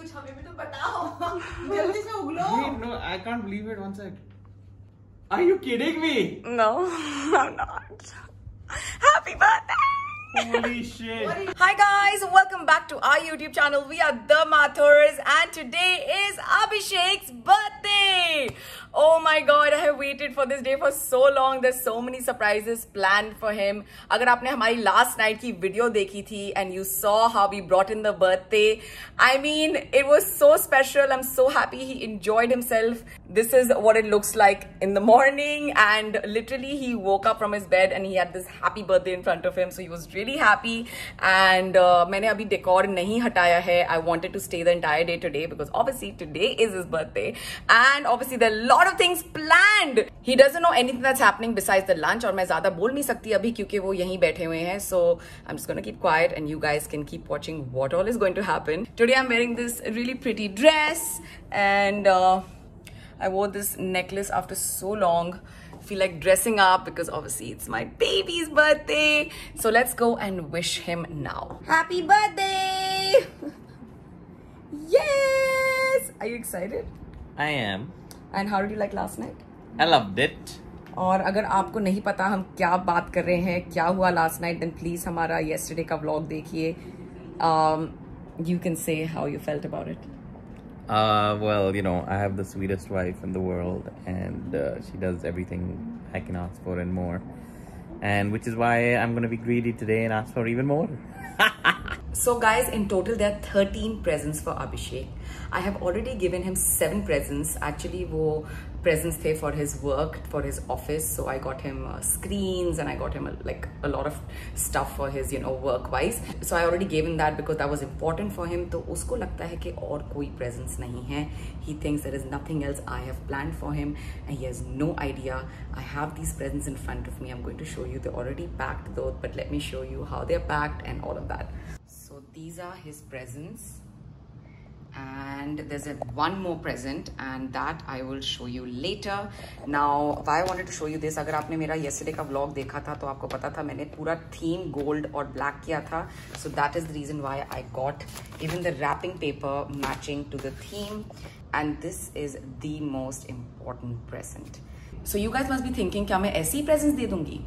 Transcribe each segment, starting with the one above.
कुछ हमें भी तो बताओ जल्दी से उगलो. Wait, no, I can't believe it. One sec. Are you kidding me? No, I'm not. Happy birthday! Holy shit. Hi guys, welcome back to our YouTube channel. We are The Mathurs and today is Abhishek's birthday. Oh my god, I have waited for this day for so long. There's so many surprises planned for him. अगर आपने हमारी last night की video देखी थी and you saw how we brought in the birthday, I mean, it was so special. I'm so happy he enjoyed himself. This is what it looks like in the morning and literally he woke up from his bed and he had this happy birthday in front of him. So he was really happy and मैंने अभी decor नहीं हटाया है. I wanted to stay the entire day today because obviously today is his birthday and obviously there are a lot of things planned. He doesn't know anything that's happening besides the lunch और मैं ज़्यादा बोल नहीं सकती अभी क्योंकि वो यहीं बैठे हुए हैं. So I'm just gonna keep quiet and you guys can keep watching what all is going to happen. Today I'm wearing this really pretty dress and I wore this necklace after so long. Feel like dressing up because obviously it's my baby's birthday. So let's go and wish him now. Happy birthday! Yes! Are you excited? I am. And how did you like last night? I loved it. और अगर आपको नहीं पता हम क्या बात कर रहे हैं, क्या हुआ last night, then please हमारा yesterday का vlog देखिए. You can say how you felt about it. Well, you know, I have the sweetest wife in the world and she does everything I can ask for and more. And which is why I'm going to be greedy today and ask for even more. So guys, in total there are 13 presents for Abhishek. I have already given him 7 presents. Actually, वो presents थे for his work, for his office. So I got him screens and I got him like a lot of stuff for his, you know, work-wise. So I already gave him that because that was important for him. तो उसको लगता है कि और कोई presents नहीं है. He thinks there is nothing else I have planned for him and he has no idea. I have these presents in front of me. I'm going to show you. They're already packed though, but let me show you how they're packed and all of that. So these are his presents. And there's one more present and that I will show you later. Now why I wanted to show you this, अगर आपने मेरा yesterday का vlog देखा था तो आपको पता था मैंने पूरा theme gold और black किया था. So that is the reason why I got even the wrapping paper matching to the theme. And this is the most important present. So you guys must be thinking क्या मैं ऐसी presents दे दूँगी?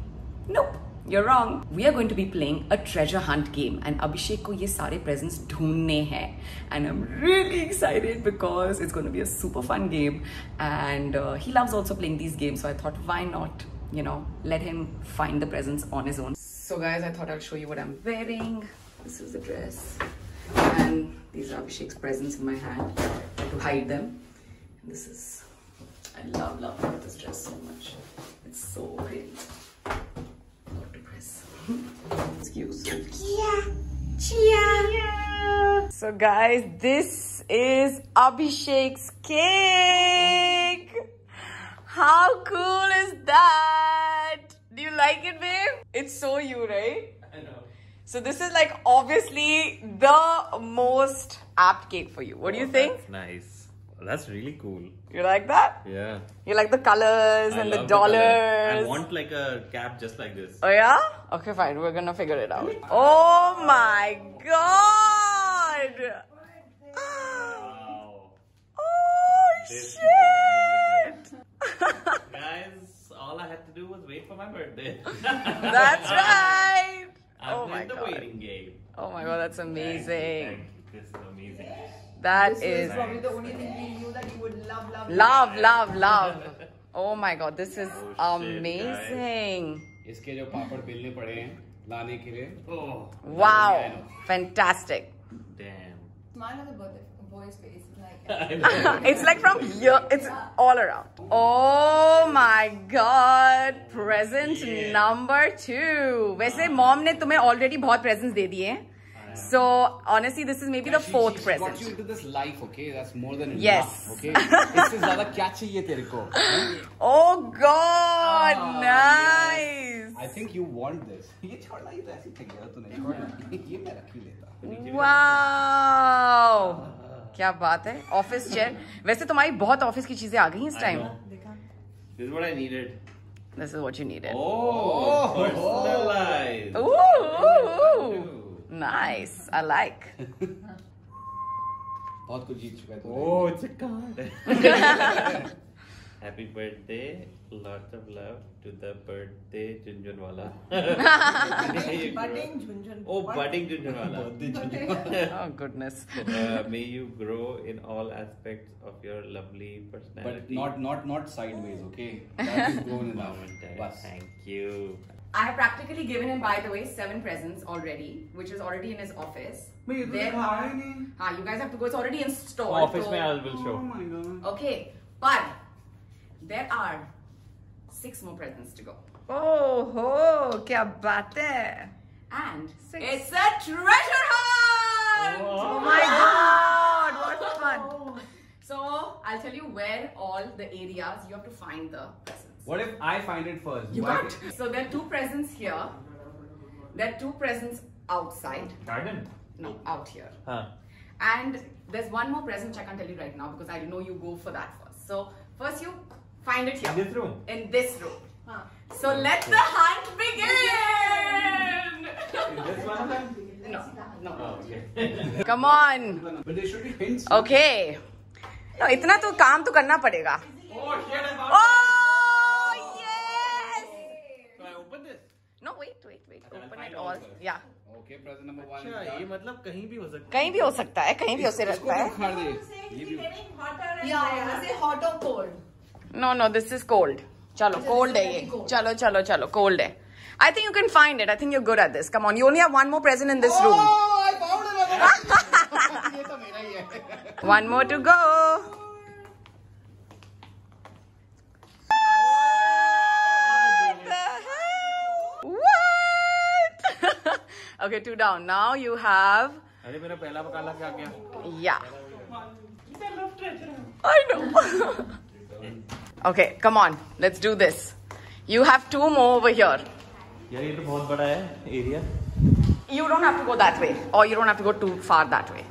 Nope. You're wrong. We are going to be playing a treasure hunt game and Abhishek को ये सारे presents ढूंढने हैं and I'm really excited because it's going to be a super fun game and he loves also playing these games, so I thought why not, you know, let him find the presents on his own. So guys, I thought I'll show you what I'm wearing. This is the dress and these are Abhishek's presents in my hand. I have to hide them. And this is, I love this dress so much. It's so pretty. Excuse me. Chia. So guys, this is Abhishek's cake. How cool is that? Do you like it, babe? It's so you, right? I know. So this is like obviously the most apt cake for you. What do you think? That's nice. Well, that's really cool. You like that? Yeah. You like the colors and the love dollars? color. I want like a cap just like this. Oh yeah? Okay, fine. We're gonna figure it out. Oh my god! Wow. Oh This shit! Guys, all I had to do was wait for my birthday. That's right! I Oh my played the god. waiting game. Oh my god, that's amazing. Thank you. This is amazing. That This is is probably the only thing we knew that you would love. love. Oh my god, this is Oh, shit, amazing. इसके जो पापड़ बेलने पड़े हैं लाने के लिए. Oh, Wow, fantastic. damn. Smile on the boy's face. It's like from here, it's all around. Oh my god, present number 2. वैसे mom ने तुम्हें already बहुत presents दे दिए हैं. So honestly, this is maybe the 4th She present. got you into this life, okay? That's more than enough. Yes. Okay. इससे ज़्यादा क्या चाहिए तेरे को? Oh god, nice. I think you want this. ये छोड़ना ही तो ऐसी थी यार तूने छोड़ना. ये मैं रख ही लेता. Wow. क्या बात है, ऑफिस चेयर. वैसे तुम्हारी बहुत ऑफिस की चीजें आ गई हैं इस time. This is what I needed. This is what you needed. Oh, personalized. Ooh, nice. I like. बहुत कुछ जीत चुका है तू। Oh, it's a card. Happy birthday, lots of love to the birthday Junjunwala. Budding Junjun. Oh, budding Junjunwala. Oh goodness. May you grow in all aspects of your lovely But personality. not sideways, okay? That is grown enough. Bas. Thank you. I have practically given him, by the way, 7 presents already, which is already in his office. There are, you guys have to go. It's already installed. Office so- mein I will show. Oh my god. Okay, but there are 6 more presents to go. Oh ho, क्या बात है? And 6. it's a treasure hunt! Oh my God, what fun! So I'll tell you where all the areas you have to find the presents. What if I find it first? You Why- can't. So there are 2 presents here. There are 2 presents outside. Garden? No, out here. Huh. And there's one more present which I can't tell you right now because I know you go for that first. So first you find it here. In this room? In this room. So let the hunt begin! Is this one of them? No, no. Oh, okay. Come on. But there should be hints. Okay. No, इतना तो काम तो करना पड़ेगा. Oh, shit, I'm out. Oh yes! So I open this? No, wait. I'll Open find it all all. first. Yeah. Okay, present number 1. अच्छा, ये मतलब कहीं भी हो सकता है. कहीं भी हो सकता है, कहीं भी हो सकता है. उखाड़ दे. ये भी Yeah, say hot or cold. No, this is cold. चलो, cold है ये. चलो, cold है. I think you can find it. I think you're good at this. Come on, you only have one more present in this room. Oh, I found another. ये तो मेरा ही है. One more to go. What the hell? What? Okay, 2 down. Now you have. अरे मेरा पहला बकाला क्या गया? Yeah. I know. Okay, come on. Let's do this. You have 2 more over here. यार ये तो बहुत बड़ा है area. You don't have to go that way. Or you don't have to go too far that way.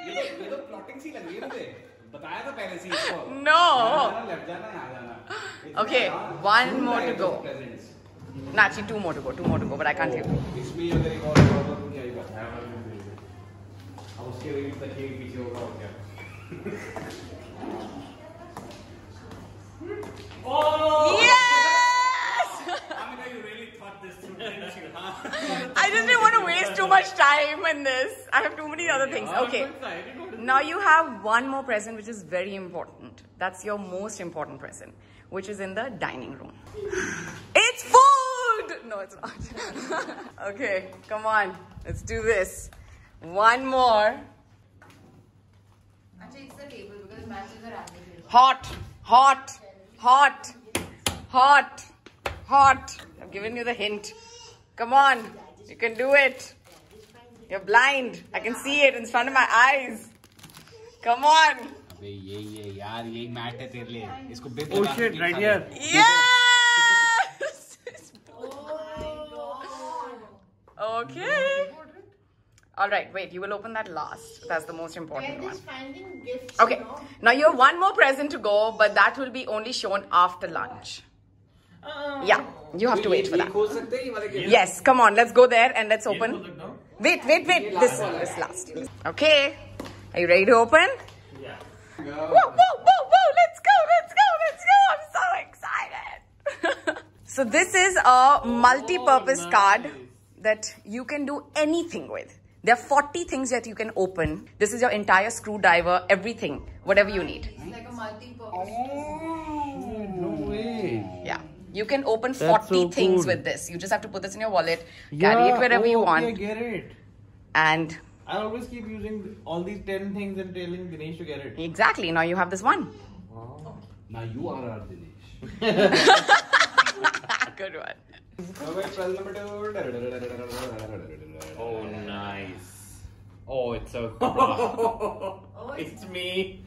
ये तो plotting सी लग रही है मुझे. बताया था पहले से इसको. No. लग जाना आ जाना. Okay, 1 more to go. Presents. No, actually 2 more to go, but I can't hear you. इसमें अगर एक और होगा तो क्या ही बात है. अब उसके लिए तक एक पीछे होगा और क्या. Yes! You really thought this through, didn't you, huh? I just didn't want to waste too much time in this. I have too many other things. Okay. Now you have one more present which is very important. That's your most important present, which is in the dining room. It's food! No, it's not. Okay, come on. Let's do this. One more. Actually, it's the table because it matches the randomly. Hot. I've given you the hint. Come on. You can do it. You're blind. I can see it in front of my eyes. Come on. अबे ये यार यही mat है तेरे लिए. इसको बेप. Oh shit, right here. Yes! Okay. All right, wait. You will open that last. That's the most important one. Finding gifts. Okay. Now you have one more present to go, but that will be only shown after lunch. Yeah, you have to wait for that. खोल सकते हैं ये वाले के. Yes, come on. Let's go there and let's open. Wait. This last. Okay. Are you ready to open? Yeah. Whoa. Let's go. I'm so excited. So this is a multi-purpose card that you can do anything with. There are 40 things that you can open. This is your entire screwdriver, everything, whatever you need. It's like a multi-purpose. No way. Yeah. You can open That's 40 so things cool. with this. You just have to put this in your wallet, carry it wherever you want. I get it. And I always keep using all these 10 things and telling Dinesh to get it. exactly, now you have this one. Wow. Now you are our Dinesh. Good one. Oh, nice. Oh, it's so cool. It's me.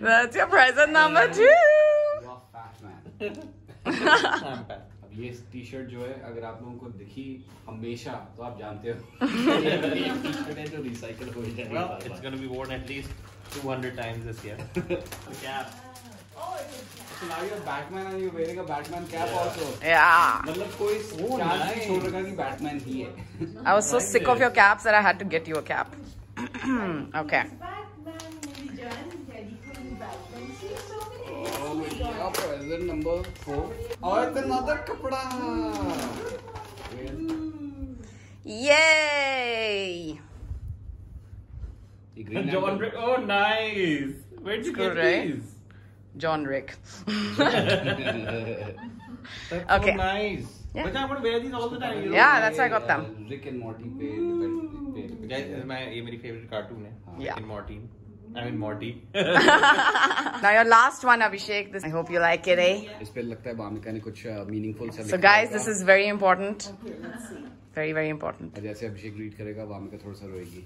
That's your present number 2. You are fat man. I'm back. अब ये T-shirt जो है अगर आप लोगों को दिखी हमेशा तो आप जानते हो ये टी-शर्ट है जो रिसाइकल हो जाएगी. Well, it's going to be worn at least 200 times this year. The cap. So now you're Batman and you're wearing a Batman cap also. Yeah. मतलब कोई चांस नहीं छोड़ रखा कि Batman ही है. I was so sick of your caps that I had to get you a cap. Okay. Oh my God, present number 4. Oh, it's another kapda. Yay! John Rick. Oh, nice. Where'd you Good, get right? these? John Rick. That's Okay. so nice. Yeah. But I'm gonna wear these all the time. You know? Yeah, that's why I got them. Rick and Morty पे Guys, this is ये मेरी favorite cartoon है. Yeah. Rick and Morty. I mean Morty. Now your last one, Abhishek. This, I hope you like it, eh? इस पे लगता है भामिका ने कुछ meaningful सा So guys, this is very important. Very, very important. जैसे अभिषेक read करेगा भामिका थोड़ा सा रोएगी.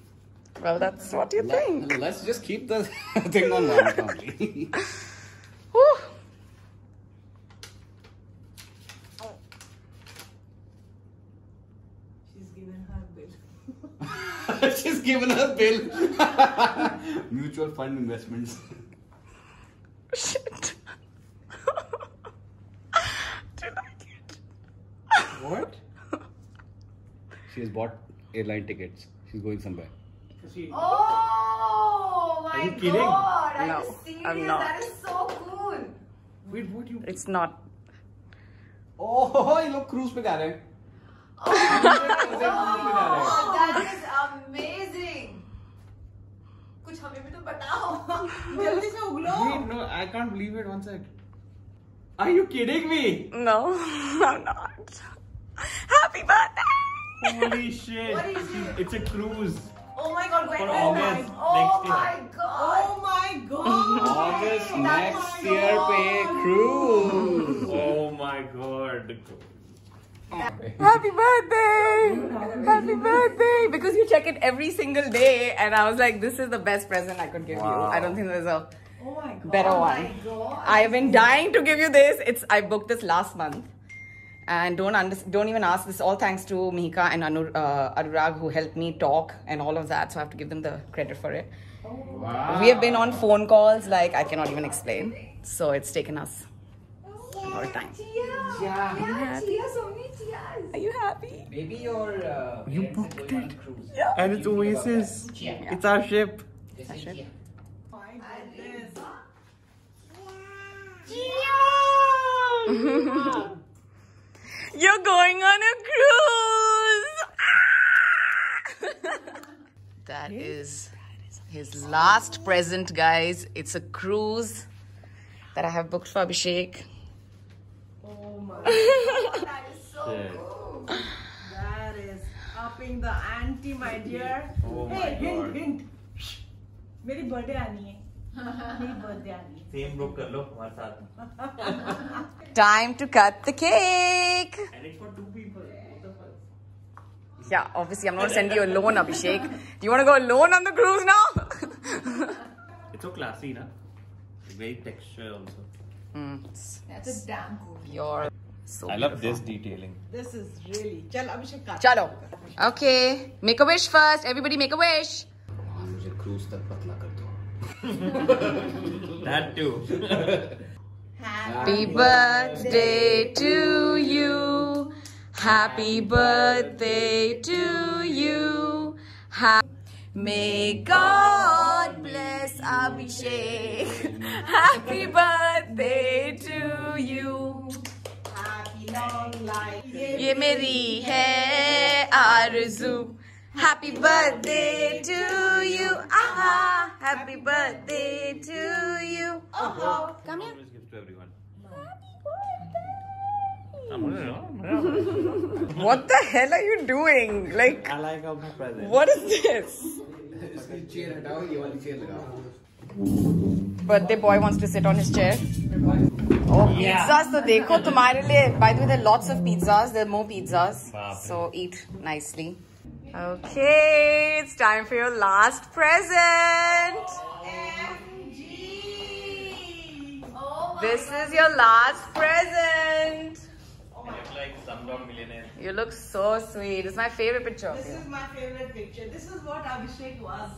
Well, that's what you think. Let's just keep the thing on Bhamika only. Whew. She's given her bill. Mutual fund investments. Shit. Do you like it? What? She has bought airline tickets. She's going somewhere. Oh my Are you kidding? God! Are No, you serious? I'm not. That is so cool. Wait, what you? It's not. Oh, ये लोग cruise पे जा रहे हैं. Oh, that is amazing. कुछ हमें भी तो बताओ. जल्दी से उगलो. Wait, no, I can't believe it. One sec. Are you kidding me? No, I'm not. Happy birthday! Holy shit! What is it? It's a cruise. Oh my God! When For is August that? Oh next year. my God! Oh my God! August next year पे cruise. Oh my god. Happy birthday! Happy birthday! Because you check it every single day, and I was like, this is the best present I could give you. I don't think there's a Oh my God! better one. Oh my God! I have been dying to give you this. I booked this last month, and don't even ask. This is all thanks to Mihika and Anurag who helped me talk and all of that. So I have to give them the credit for it. Wow. We have been on phone calls like I cannot even explain. So it's taken us a lot of time. Yeah, cheers, so many cheers. Are you happy? Maybe your You parents are booked going on it. a cruise. Yeah. And it's Oasis. Yeah. It's our ship. This is Chia. You're going on a cruise! That is his last present, guys. It's a cruise that I have booked for Abhishek. Oh my God! That is so Shit. cool. That is upping the ante, my dear. Oh my hey, God. hint. मेरी birthday आनी है. मेरी birthday आनी है. Same book कर लो हमारे साथ में. Time to cut the cake. And it's for 2 people. What the fuck? Yeah, obviously I'm not sending you alone, Abhishek. Do you want to go alone on the cruise now? It's so classy, na? Very texture also. That's a damn cool. You're so I love beautiful. this detailing. This is really. चल अभिषेक काट. Chalo. Okay, make a wish first. Everybody make a wish. मुझे cruise तक पतला कर दो. That too. Happy birthday to you. Happy birthday to you. May God bless Abhishek. Happy birthday to you. Happy long life. ये मेरी है आरज़ू. Happy birthday to you. Aha. Happy birthday to you. Come here. Always gives to everyone. What the hell are you doing? Like, I like how my present. what is this? इसकी chair हटाओ, ये वाली chair लगाओ. Birthday boy wants to sit on his chair. Oh, pizzas! So देखो तुम्हारे लिए. By the way, there are lots of pizzas. There are more pizzas. So eat nicely. Okay, it's time for your last present. Oh my This is your last present. It's like Slumdog Millionaire. You look so sweet. It's my favorite picture of This you. is my favorite picture. This is what Abhishek was.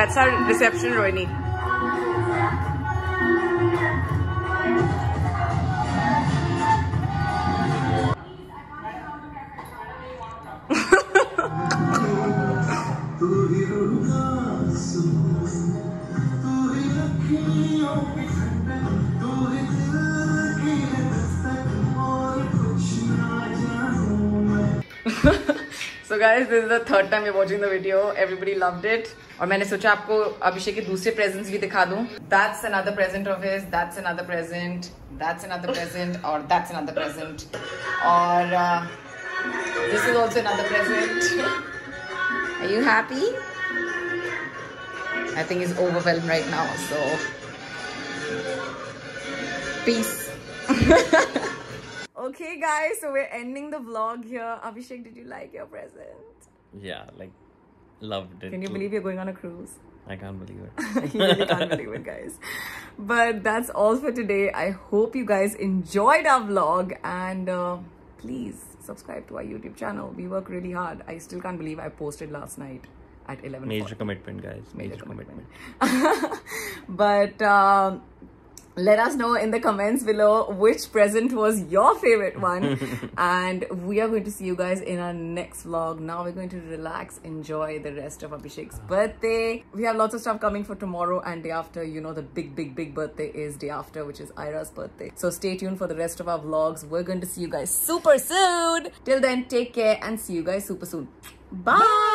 That's our reception, Rohini. So guys, this is the third time we're watching the video. Everybody loved it. और मैंने सोचा आपको अभिषेक के दूसरे presents भी दिखा दूं. That's another present of his. That's another present. That's another present. और that's another present. और this is also another present. Are you happy? I think he's overwhelmed right now. So peace. Okay guys, so we're ending the vlog here. Abhishek, did you like your present? Yeah, like, loved it. Can you believe you're going on a cruise? I can't believe it. You really can't believe it, guys. But that's all for today. I hope you guys enjoyed our vlog, and please subscribe to our YouTube channel. We work really hard. I still can't believe I posted last night at 11. Major commitment, guys. Major commitment. But let us know in the comments below which present was your favorite one. And we are going to see you guys in our next vlog. Now we're going to relax, enjoy the rest of Abhishek's birthday. We have lots of stuff coming for tomorrow and day after. You know, the big birthday is day after, which is Ira's birthday. So stay tuned for the rest of our vlogs. We're going to see you guys super soon. Till then, take care and see you guys super soon. Bye.